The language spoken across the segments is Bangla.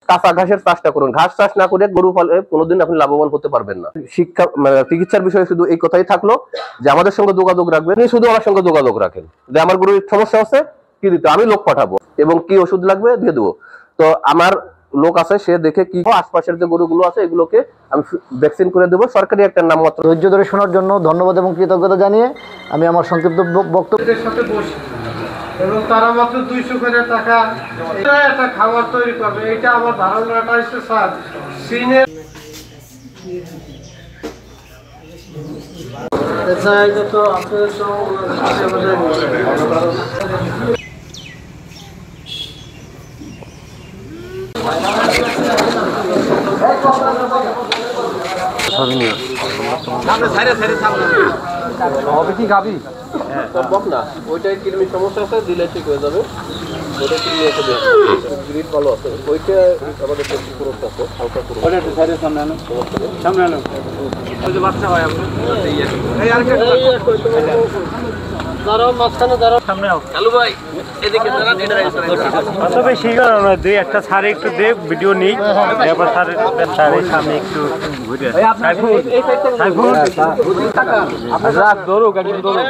কাঁচা ঘাসের চাষটা করুন। ঘাস চাষ না করে গরু পালে কোনোদিন আপনি লাভবান হতে পারবেন না। শিক্ষা চিকিৎসার বিষয়ে শুধু এই কথাই থাকলো যে আমাদের সঙ্গে যোগাযোগ রাখবেন, শুধু আমার সঙ্গে যোগাযোগ রাখেন যে আমার গরুর সমস্যা আছে কি দিতে, আমি লোক পাঠাবো এবং কি ওষুধ লাগবে দিয়ে দেবো। তো আমার লোক আছে, সে দেখে কি আশপাশের যে গরুগুলো আছে এগুলোকে আমি ভ্যাকসিন করে দেবো। সরকারি একটা নাম মাত্র। ধৈর্য ধরে শোনার জন্য ধন্যবাদ এবং কৃতজ্ঞতা জানিয়ে আমি আমার সংক্ষিপ্ত বক্তব্যের সাথে বসি এবং তারা মাত্র 200 করে টাকা একটা খাবার তৈরি করবে। এটা আমার ধারণাটা হচ্ছে স্যার চীনের তো আপনাদের হবে কি গাবি সম্ভব না, ওইটাই কৃমির সমস্যা আছে, দিলে ঠিক হয়ে যাবে। ওটা কৃমি আছে, গ্রিড ভালো আছে, ওইটা আমাদের পুরোট আছে, হালকা পুরোট। ওটা একটু সাইডে সামনে আনো, সামনে আনো। ওই যে বাচ্চা হয় আমরা এই আরেকটা দাঁড়াও, মাঝখানে দাঁড়াও, সামনে আও কালু ভাই, এদিকে দাঁড়া। অত বেশি না, দুই একটা স্যার একটু দেখ ভিডিও নিই, এবার স্যারের সামনে একটু ঘুরে রাখ দৌড়ুক, একদম দৌড়ুক।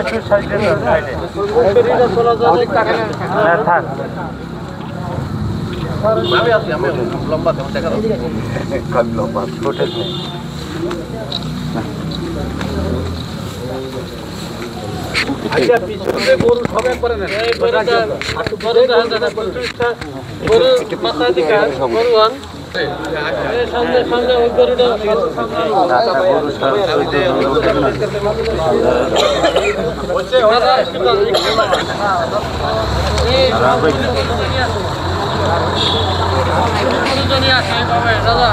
একটু সাইডে থাক। আমি লম্বা দেখা লম্বা ছোটের নেই গরু সব একবারে নেন। গরু মাথায় দিকে গরু আন সামনে সামনে ওই গরুটা দাদা